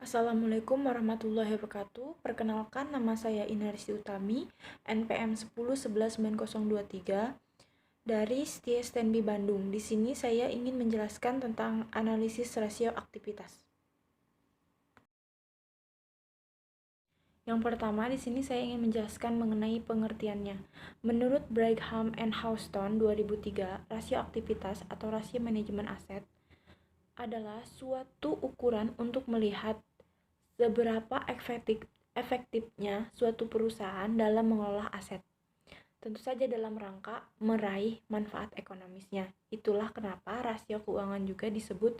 Assalamualaikum warahmatullahi wabarakatuh. Perkenalkan, nama saya Inarsi Utami, NPM 10119023 dari Setia Stenby Bandung. Di sini saya ingin menjelaskan tentang analisis rasio aktivitas. Yang pertama, di sini saya ingin menjelaskan mengenai pengertiannya. Menurut Brigham and Houston 2003, rasio aktivitas atau rasio manajemen aset adalah suatu ukuran untuk melihat seberapa efektifnya suatu perusahaan dalam mengelola aset. Tentu saja dalam rangka meraih manfaat ekonomisnya. Itulah kenapa rasio keuangan juga disebut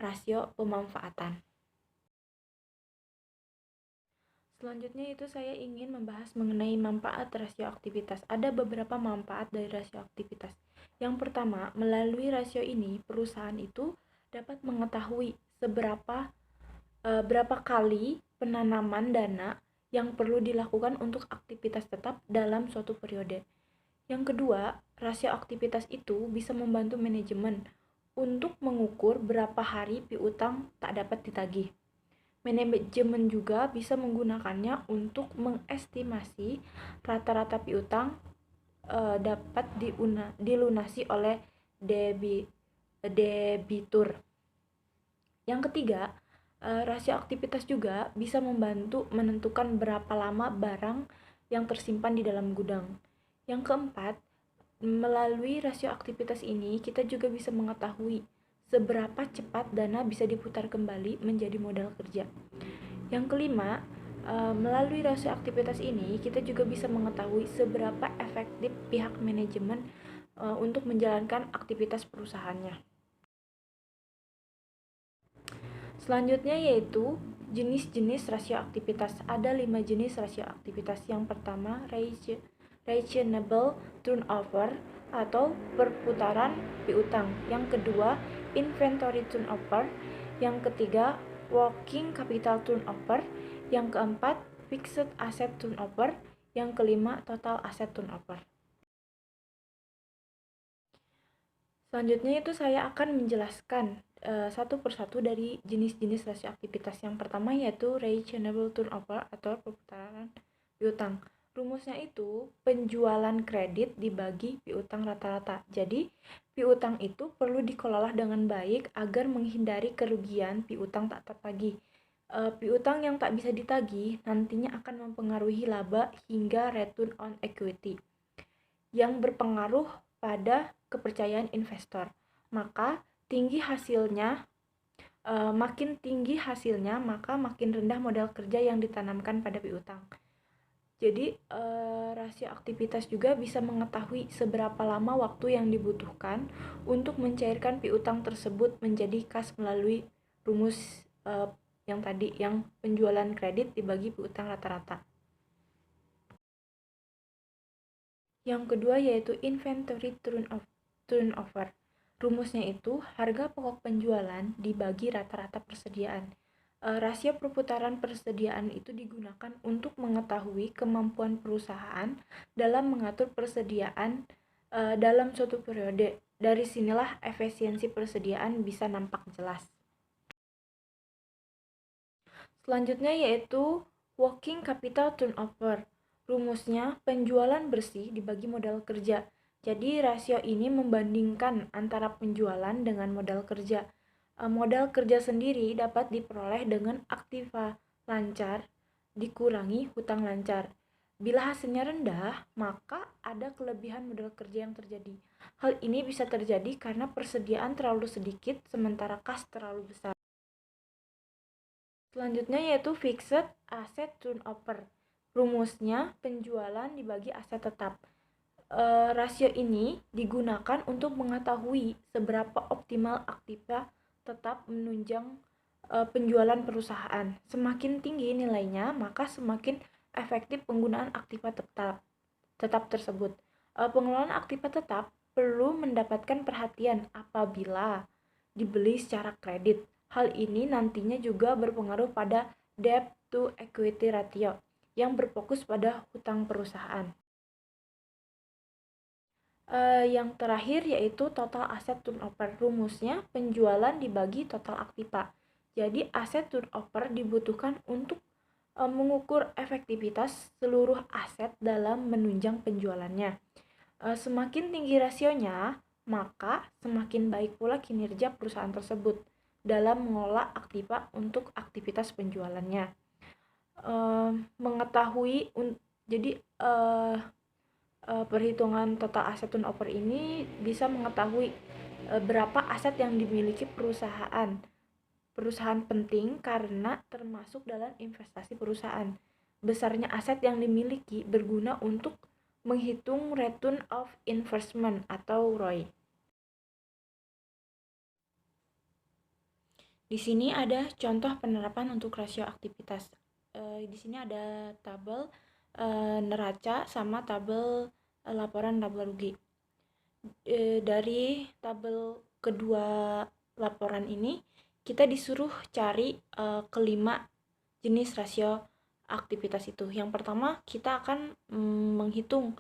rasio pemanfaatan. Selanjutnya itu saya ingin membahas mengenai manfaat rasio aktivitas. Ada beberapa manfaat dari rasio aktivitas. Yang pertama, melalui rasio ini perusahaan itu dapat mengetahui berapa kali penanaman dana yang perlu dilakukan untuk aktivitas tetap dalam suatu periode. Yang kedua, rasio aktivitas itu bisa membantu manajemen untuk mengukur berapa hari piutang tak dapat ditagih. Manajemen juga bisa menggunakannya untuk mengestimasi rata-rata piutang dapat dilunasi oleh debitur. Yang ketiga, rasio aktivitas juga bisa membantu menentukan berapa lama barang yang tersimpan di dalam gudang. Yang keempat, melalui rasio aktivitas ini kita juga bisa mengetahui seberapa cepat dana bisa diputar kembali menjadi modal kerja. Yang kelima, melalui rasio aktivitas ini kita juga bisa mengetahui seberapa efektif pihak manajemen untuk menjalankan aktivitas perusahaannya. Selanjutnya yaitu jenis-jenis rasio aktivitas. Ada 5 jenis rasio aktivitas. Yang pertama, reasonable turnover atau perputaran piutang. Yang kedua, inventory turnover. Yang ketiga, working capital turnover. Yang keempat, fixed asset turnover. Yang kelima, total asset turnover. Selanjutnya itu saya akan menjelaskan satu persatu dari jenis-jenis rasio aktivitas. Yang pertama yaitu reasonable turnover atau perputaran piutang. Rumusnya itu penjualan kredit dibagi piutang rata-rata. Jadi piutang itu perlu dikelola dengan baik agar menghindari kerugian piutang tak tertagih. Piutang yang tak bisa ditagih nantinya akan mempengaruhi laba hingga return on equity yang berpengaruh pada kepercayaan investor. Maka makin tinggi hasilnya, maka makin rendah modal kerja yang ditanamkan pada piutang. Jadi rasio aktivitas juga bisa mengetahui seberapa lama waktu yang dibutuhkan untuk mencairkan piutang tersebut menjadi kas melalui rumus yang penjualan kredit dibagi piutang rata-rata. Yang kedua yaitu inventory turnover. Rumusnya itu harga pokok penjualan dibagi rata-rata persediaan. Rasio perputaran persediaan itu digunakan untuk mengetahui kemampuan perusahaan dalam mengatur persediaan dalam suatu periode. Dari sinilah efisiensi persediaan bisa nampak jelas. Selanjutnya yaitu working capital turnover. Rumusnya penjualan bersih dibagi modal kerja. Jadi rasio ini membandingkan antara penjualan dengan modal kerja. Modal kerja sendiri dapat diperoleh dengan aktiva lancar dikurangi hutang lancar. Bila hasilnya rendah, maka ada kelebihan modal kerja yang terjadi. Hal ini bisa terjadi karena persediaan terlalu sedikit sementara kas terlalu besar. Selanjutnya yaitu fixed asset turnover. Rumusnya penjualan dibagi aset tetap. Rasio ini digunakan untuk mengetahui seberapa optimal aktiva tetap menunjang penjualan perusahaan. Semakin tinggi nilainya, maka semakin efektif penggunaan aktiva tetap tersebut. Pengelolaan aktiva tetap perlu mendapatkan perhatian apabila dibeli secara kredit. Hal ini nantinya juga berpengaruh pada debt to equity ratio yang berfokus pada hutang perusahaan. Yang terakhir yaitu total asset turnover. Rumusnya penjualan dibagi total aktiva. Jadi aset turnover dibutuhkan untuk mengukur efektivitas seluruh aset dalam menunjang penjualannya. Semakin tinggi rasionya, maka semakin baik pula kinerja perusahaan tersebut dalam mengelola aktiva untuk aktivitas penjualannya. Jadi perhitungan total aset turnover ini bisa mengetahui berapa aset yang dimiliki perusahaan penting karena termasuk dalam investasi perusahaan. Besarnya aset yang dimiliki berguna untuk menghitung return of investment atau ROI. Di sini ada contoh penerapan untuk rasio aktivitas. Di sini ada tabel neraca sama tabel laporan laba rugi. Dari tabel kedua laporan ini kita disuruh cari kelima jenis rasio aktivitas itu. Yang pertama kita akan menghitung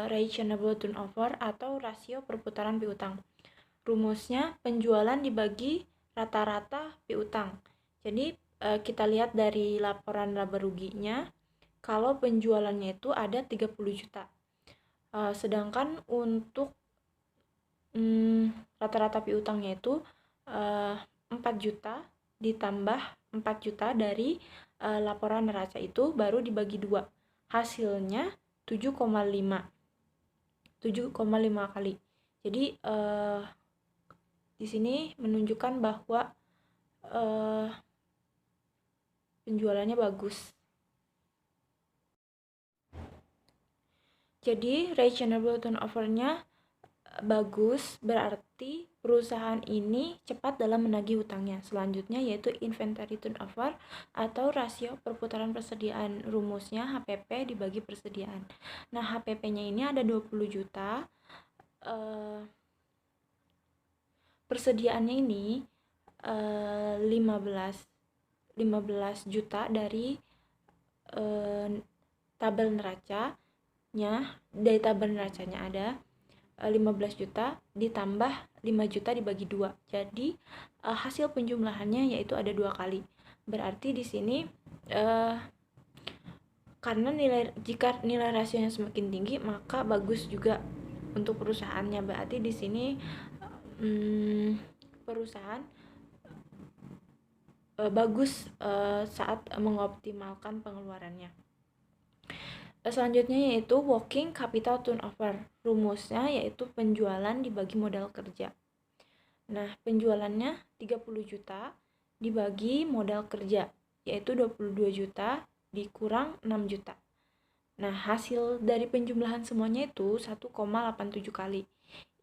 ratio turnover atau rasio perputaran piutang. Rumusnya penjualan dibagi rata-rata piutang. Jadi kita lihat dari laporan laba ruginya, kalau penjualannya itu ada 30 juta. Sedangkan untuk rata-rata piutangnya itu 4 juta ditambah 4 juta dari laporan neraca itu baru dibagi 2. Hasilnya 7,5 kali. Jadi di sini menunjukkan bahwa penjualannya bagus. Jadi reasonable turnover-nya bagus, berarti perusahaan ini cepat dalam menagih hutangnya. Selanjutnya yaitu inventory turnover atau rasio perputaran persediaan. Rumusnya HPP dibagi persediaan. Nah, HPP-nya ini ada 20 juta. Persediaannya ini 15 juta dari tabel neracanya. Dari tabel neracanya ada 15 juta ditambah 5 juta dibagi 2. Jadi hasil penjumlahannya yaitu ada 2 kali. Berarti di sini karena jika nilai rasionya semakin tinggi maka bagus juga untuk perusahaannya. Berarti di sini perusahaan bagus saat mengoptimalkan pengeluarannya. Selanjutnya yaitu working capital turnover. Rumusnya yaitu penjualan dibagi modal kerja. Nah, penjualannya 30 juta dibagi modal kerja, yaitu 22 juta dikurang 6 juta. Nah, hasil dari penjumlahan semuanya itu 1,87 kali.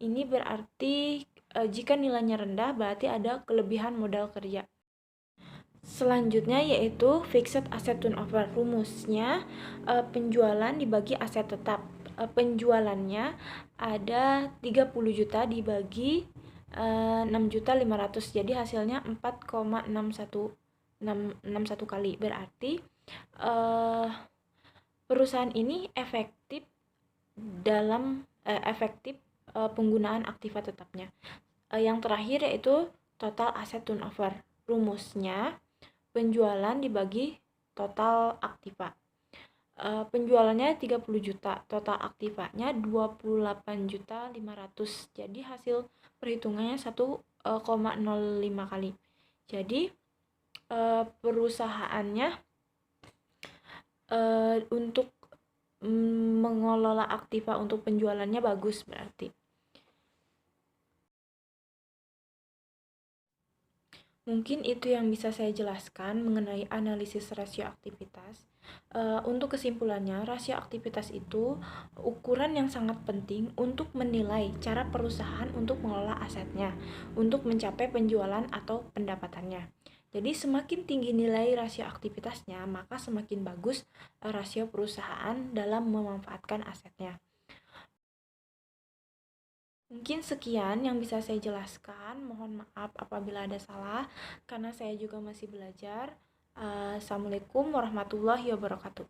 Ini berarti jika nilainya rendah berarti ada kelebihan modal kerja. Selanjutnya yaitu fixed asset turnover. Rumusnya penjualan dibagi aset tetap. Penjualannya ada 30 juta dibagi 6.500.000. Jadi hasilnya 4,61 kali. Berarti perusahaan ini efektif dalam penggunaan aktiva tetapnya. Yang terakhir yaitu total asset turnover. Rumusnya penjualan dibagi total aktiva. Penjualannya 30 juta, total aktivanya 28.500.000. Jadi hasil perhitungannya 1,05 kali. Jadi perusahaannya untuk mengelola aktiva untuk penjualannya bagus berarti. Mungkin itu yang bisa saya jelaskan mengenai analisis rasio aktivitas. Untuk kesimpulannya, rasio aktivitas itu ukuran yang sangat penting untuk menilai cara perusahaan untuk mengelola asetnya, untuk mencapai penjualan atau pendapatannya. Jadi semakin tinggi nilai rasio aktivitasnya, maka semakin bagus rasio perusahaan dalam memanfaatkan asetnya. Mungkin sekian yang bisa saya jelaskan. Mohon maaf apabila ada salah, karena saya juga masih belajar. Assalamualaikum warahmatullahi wabarakatuh.